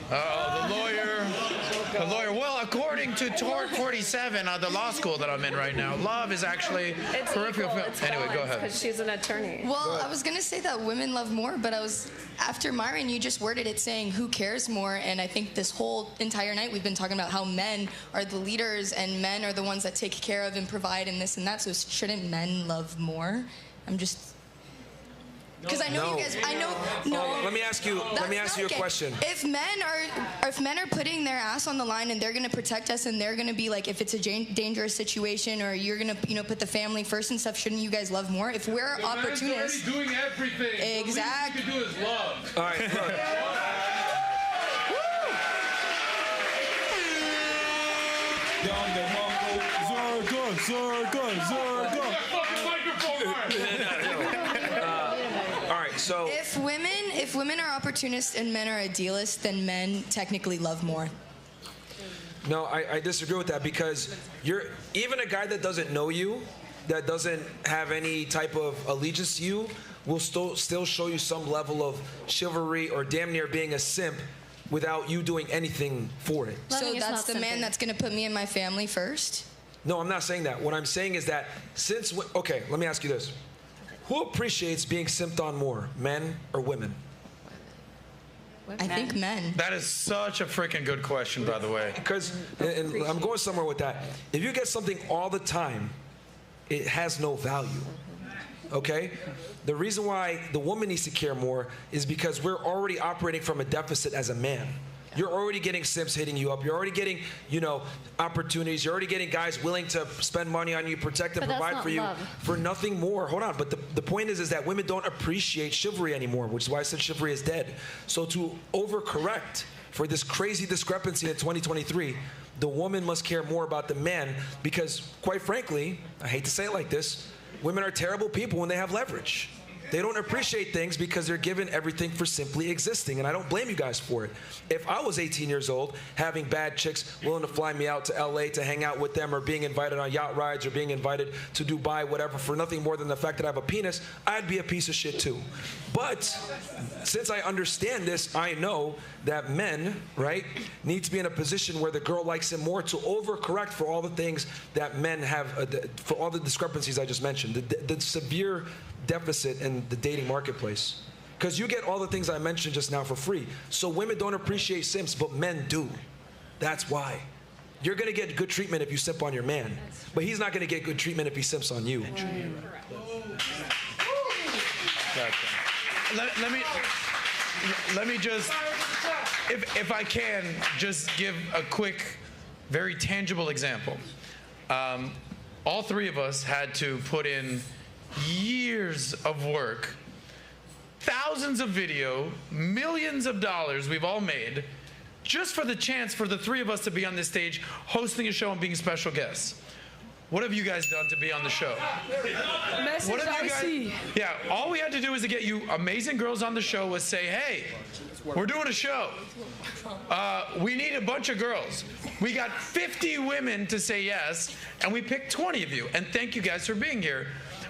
The lawyer. The lawyer. Well, according to Tort 47, the law school that I'm in right now, love is actually peripheral. Anyway, go ahead. Because she's an attorney. Well, I was going to say that women love more, but after Myron, you just worded it saying who cares more, and I think this whole entire night we've been talking about how men are the leaders and men are the ones that take care of and provide and this and that, so shouldn't men love more? I'm just... Because I know you guys. I know. No. Let me ask you a question. If men are putting their ass on the line and they're gonna protect us and they're gonna be like, if it's a dangerous situation or you're gonna, put the family first and stuff, shouldn't you guys love more? If we're opportunists. Man's already doing everything. Exactly. The least you can do is love. All right. Look. So if women are opportunists and men are idealists, then men technically love more. No, I disagree with that, because even a guy that doesn't know you, that doesn't have any type of allegiance to you, will still show you some level of chivalry or damn near being a simp without you doing anything for it. So that's the man that's going to put me and my family first? No, I'm not saying that. What I'm saying is that okay, let me ask you this. Who appreciates being simped on more, men or women? I think men. That is such a freaking good question, by the way. Because, and I'm going somewhere with that. If you get something all the time, it has no value. Okay? The reason why the woman needs to care more is because we're already operating from a deficit as a man. You're already getting simps hitting you up. You're already getting, opportunities. You're already getting guys willing to spend money on you, protect and provide for you for nothing more. Hold on. But the point is that women don't appreciate chivalry anymore, which is why I said chivalry is dead. So to overcorrect for this crazy discrepancy in 2023, the woman must care more about the man because, quite frankly, I hate to say it like this, women are terrible people when they have leverage. They don't appreciate things because they're given everything for simply existing, and I don't blame you guys for it. If I was 18 years old, having bad chicks willing to fly me out to LA to hang out with them, or being invited on yacht rides, or being invited to Dubai, whatever, for nothing more than the fact that I have a penis, I'd be a piece of shit too. But since I understand this, I know that men, right, need to be in a position where the girl likes him more to overcorrect for all the things that men have, for all the discrepancies I just mentioned, the severe deficit in the dating marketplace. Because you get all the things I mentioned just now for free. So women don't appreciate simps, but men do. That's why. You're going to get good treatment if you simp on your man, but he's not going to get good treatment if he simps on you. Let me just, if I can, just give a quick, very tangible example. All three of us had to put in years of work, thousands of video, millions of dollars we've all made, just for the chance for the three of us to be on this stage hosting a show and being special guests. What have you guys done to be on the show? Message I see. Yeah, all we had to do is to get you amazing girls on the show was say, hey, we're doing a show. We need a bunch of girls. We got 50 women to say yes, and we picked 20 of you. And thank you guys for being here.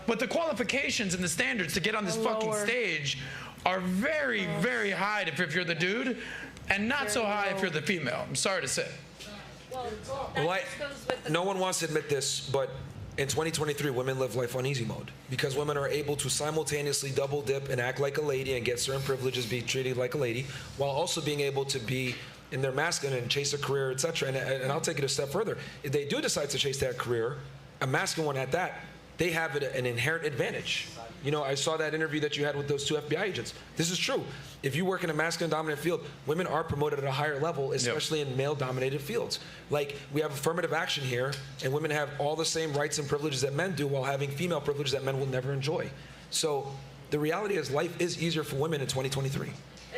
But the qualifications and the standards to get on this fucking stage are very, very high if you're the dude, and not so high if you're the female. I'm sorry to say. No one wants to admit this, but in 2023, women live life on easy mode because women are able to simultaneously double dip and act like a lady and get certain privileges, be treated like a lady, while also being able to be in their masculine and chase a career, etc. And I'll take it a step further. If they do decide to chase that career, a masculine one at that, they have an inherent advantage. I saw that interview that you had with those two FBI agents. This is true. If you work in a masculine-dominant field, women are promoted at a higher level, especially in male-dominated fields. Like, we have affirmative action here, and women have all the same rights and privileges that men do while having female privileges that men will never enjoy. So the reality is life is easier for women in 2023.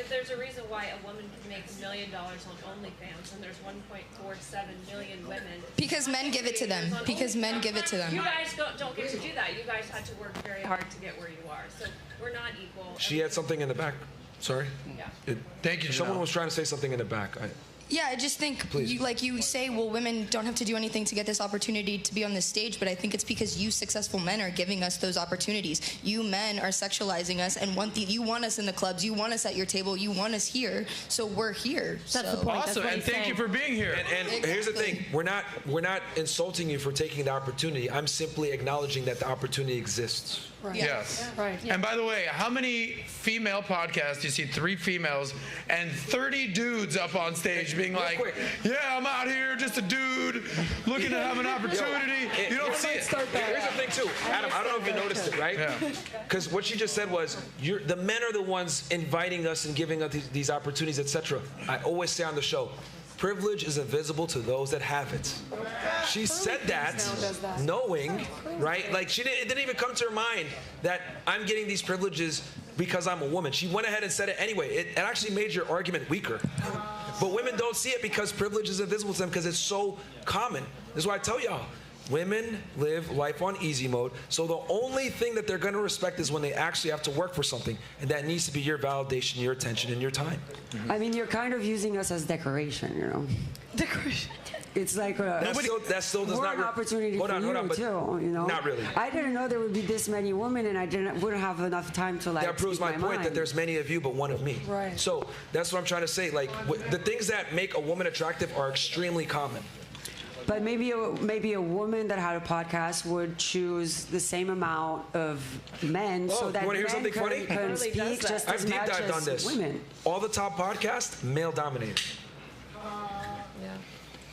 There's a reason why a woman can make $1 million on OnlyFans, and there's 1.47 million women. Because men give it to them. Because men give it to them. You guys don't get to do that. You guys had to work very hard to get where you are. So we're not equal. She had something in the back. Sorry? Yeah. Thank you, Janelle. Someone was trying to say something in the back. Yeah, I just think Please. you say, well, women don't have to do anything to get this opportunity to be on this stage, but I think it's because you successful men are giving us those opportunities. You men are sexualizing us and you want us in the clubs, you want us at your table, you want us here, so we're here. That's the point. Awesome, and thank you for being here. And here's the thing: we're not insulting you for taking the opportunity. I'm simply acknowledging that the opportunity exists. Right. Yes. Right. And by the way, how many female podcasts do you see 3 females and 30 dudes up on stage being like, quick. yeah, I'm out here, just a dude looking to have an opportunity. You don't see it. Here's the thing too, Adam. I don't know if you noticed it, right? Yeah. Because what she just said was, the men are the ones inviting us and giving us these opportunities, etc. I always say on the show, privilege is invisible to those that have it. She said that knowing, right? Like it didn't even come to her mind that I'm getting these privileges because I'm a woman. She went ahead and said it anyway. It actually made your argument weaker. But women don't see it because privilege is invisible to them because it's so common. This is why I tell y'all, women live life on easy mode. So the only thing that they're going to respect is when they actually have to work for something. And that needs to be your validation, your attention, and your time. I mean, you're kind of using us as decoration, you know. Decoration. It's like That still does we're not an opportunity hold for on, you but too, you know. not really. I didn't know there would be this many women, and I wouldn't have enough time to like. That proves speak my point mind. that there's many of you, but one of me. Right. So that's what I'm trying to say. Like the things that make a woman attractive are extremely common. But maybe a woman that had a podcast would choose the same amount of men, Oh, so that you wanna hear men something funny? can Really speak does that. just I've as deep much dived on as this. women. All the top podcasts, male dominated.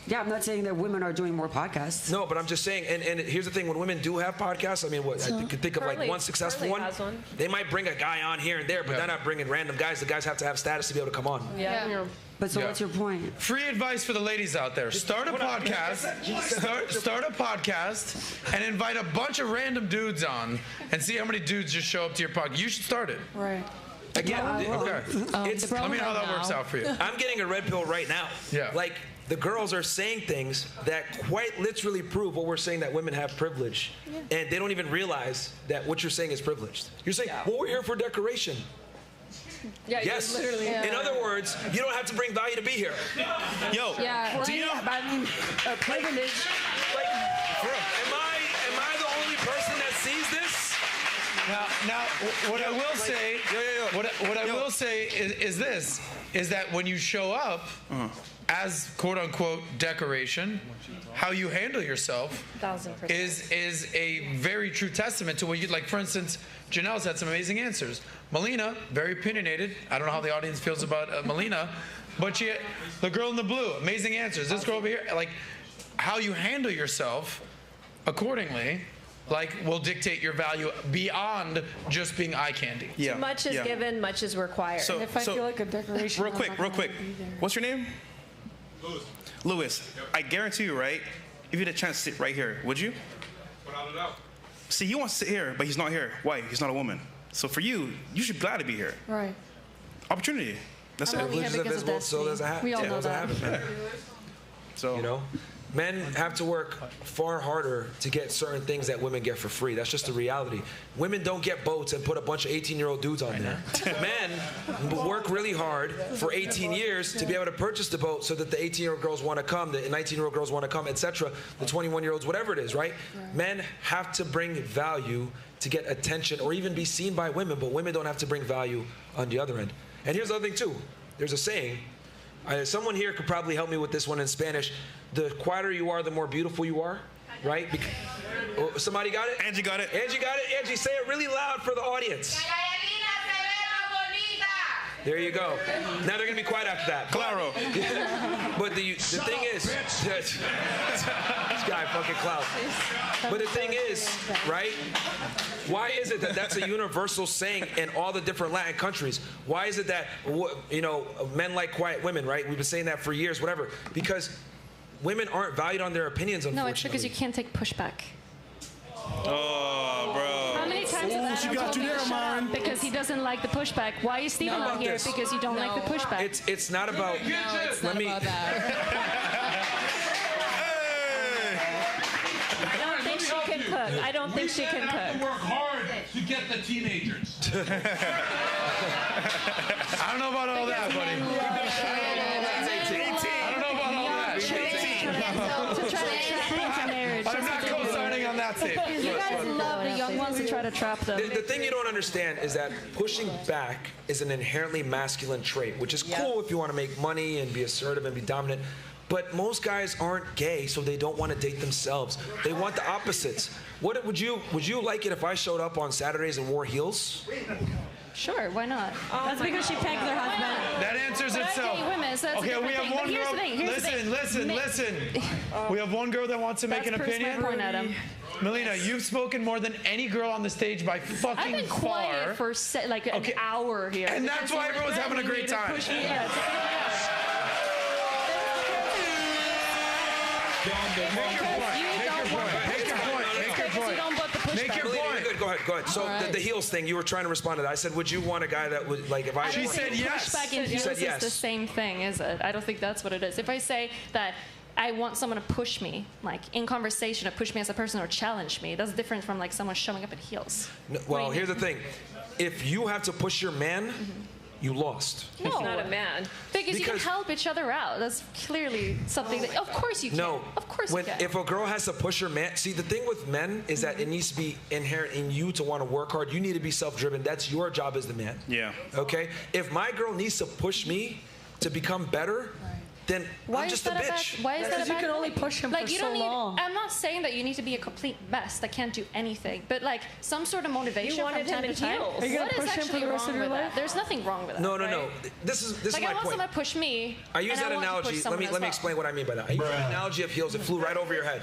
Yeah, I'm not saying that women are doing more podcasts. No, but I'm just saying, and here's the thing, when women do have podcasts, I mean, I could think of like Curly- one successful Curly one. has one. They might bring a guy on here and there, but they're not bringing random guys. The guys have to have status to be able to come on. Yeah. But so Yeah. what's your point? Free advice for the ladies out there. Start a podcast. Start a podcast and invite a bunch of random dudes on and see how many dudes just show up to your podcast. You should start it. Right. Again, Okay. it's, Let me know how that works out for you. I'm getting a red pill right now. Yeah. Like, the girls are saying things that quite literally prove what we're saying, that women have privilege. And they don't even realize that what you're saying is privileged. You're saying, well, we're here for decoration. Yeah, Yes. literally. In other words, you don't have to bring value to be here. Yo, Yeah. do you know? I mean, privilege. Like, am I the only person that sees this? Now, what I will say, what I will say is this: is that when you show up as quote unquote decoration, how you handle yourself 1000%. is a very true testament to what you like. For instance, Janelle's had some amazing answers. Melina, very opinionated. I don't know how the audience feels about Melina, but the girl in the blue, amazing answers. This girl over here, like how you handle yourself accordingly, like will dictate your value beyond just being eye candy. Yeah. Much is given, much is required. So, If I feel like a decoration, real I'm quick, not real gonna quick. be there. What's your name? Louis. I guarantee you, right? If you had a chance to sit right here, would you? Without a doubt. See, he wants to sit here, but he's not here. Why? He's not a woman. So for you, you should be glad to be here. Right. Opportunity. That's I'm it. only here Privilege is because of invisible, so destiny. there's a We all know there's a that. habit, man. So You know, men have to work far harder to get certain things that women get for free. That's just the reality. Women don't get boats and put a bunch of 18-year-old dudes on there. Men work really hard for 18 years to be able to purchase the boat so that the 18-year-old girls want to come, the 19-year-old girls want to come, etc. The 21-year-olds, whatever it is, right? Men have to bring value to get attention or even be seen by women, but women don't have to bring value on the other end. And here's the other thing too. There's a saying. Someone here could probably help me with this one in Spanish. The quieter you are, the more beautiful you are, right? Oh, somebody got it? Angie got it. Angie got it? Angie, say it really loud for the audience. There you go. Now they're going to be quiet after that. Claro. But the thing is, this guy fucking clout. But the thing is, right? Why is it that that's a universal saying in all the different Latin countries? Why is it that, men like quiet women, right? We've been saying that for years, whatever. Because women aren't valued on their opinions, unfortunately. No, it's because you can't take pushback. Oh, bro. How many times has Adam told me to shut up because he doesn't like the pushback? Why is Steven How on about here? this? Because you don't like the pushback. It's not about. Let me. I don't think she can cook. I don't think she can have to cook. work hard to get the teenagers. I don't know about all that, buddy. I To try to trap them into marriage. I'm not co-signing on that statement. You guys love the young ones to try to trap them. The thing you don't understand is that pushing back is an inherently masculine trait, which is cool if you want to make money and be assertive and be dominant. But most guys aren't gay, so they don't want to date themselves. They want the opposites. What would you like it if I showed up on Saturdays and wore heels? Sure, why not? That's because she pegged her husband. That answers But I itself. hate women, so that's a Okay, we different have thing. But one here's girl. the thing, here's the thing. Listen. We have one girl that wants to make That's an proves my opinion. point, Adam. Melina, you've spoken more than any girl on the stage by I've fucking been far. quiet for like an Okay. hour here. And that's because why you were everyone's having a threatening great me to time. push me. Yeah, it's okay. Make your point. You Make your don't want point. the Make your pushback. point. Make your Because you point. don't want the Make pushback. your Melina, point. you're good. Go ahead. Go ahead. So All right. the heels thing, you were trying to respond to that. I said, would you want a guy that would like if I? She said yes. Pushback in She heels said is yes. the same thing, is it? I don't think that's what it is. If I say that I want someone to push me, like in conversation, to push me as a person or challenge me, that's different from like someone showing up in heels. No, What well, do you here's the thing. If you have to push your man, you lost. No, Not a man. because you can Because- help each other out. That's clearly something that, of course you can. No. Of course you can. If a girl has to push her man, see, the thing with men is that it needs to be inherent in you to want to work hard. You need to be self-driven. That's your job as the man. Yeah. Okay? If my girl needs to push me to become better, then Why I'm is just a that bitch. Why is that a Because you bad can only thing? push him like, for you so don't need, long. I'm not saying that you need to be a complete mess that can't do anything, but like some sort of motivation You wanted from time him to in time. heels. Are you gonna What is push him for actually the rest wrong of your with life? that? There's nothing wrong with that. No. right? This is Like my I want point. someone to push me. I use and that I want to push analogy. Let someone me as let me well. explain what I mean by that. I use the analogy of heels. It flew right over your head.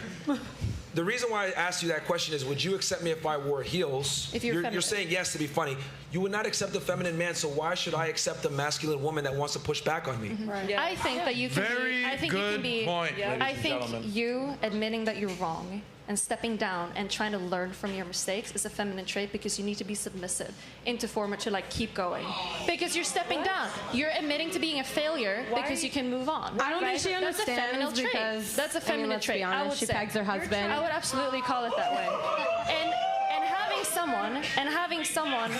The reason why I asked you that question is, would you accept me if I wore heels? If you're feminine. saying yes to be funny. You would not accept a feminine man, so why should I accept a masculine woman that wants to push back on me? I think that you can Very be. I think you good can be. point, ladies I and think gentlemen. you admitting that you're wrong and stepping down and trying to learn from your mistakes is a feminine trait because you need to be submissive into form to like keep going. Because you're stepping down. You're admitting to being a failure because you can move on. I don't think she That's a feminine understands trait. because That's a feminine let's trait. be I honest, would she say. pegs her husband. I would absolutely call it that way. And having someone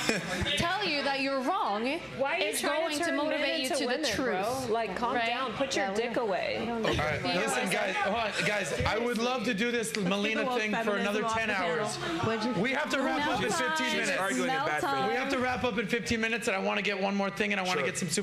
tell you that you're wrong Why are you is trying going to to turn men motivate you into to women, the truth. bro? Like, calm Right? down. Put your dick away. All right, listen, guys. Hold on, guys. I would love to do this Melina woke thing for feminism another off 10 the panel. hours. We have to wrap up in 15 She's minutes. arguing it bad for you. We have to wrap up in 15 minutes, and I want to get one more thing, and I want to Sure. get some super.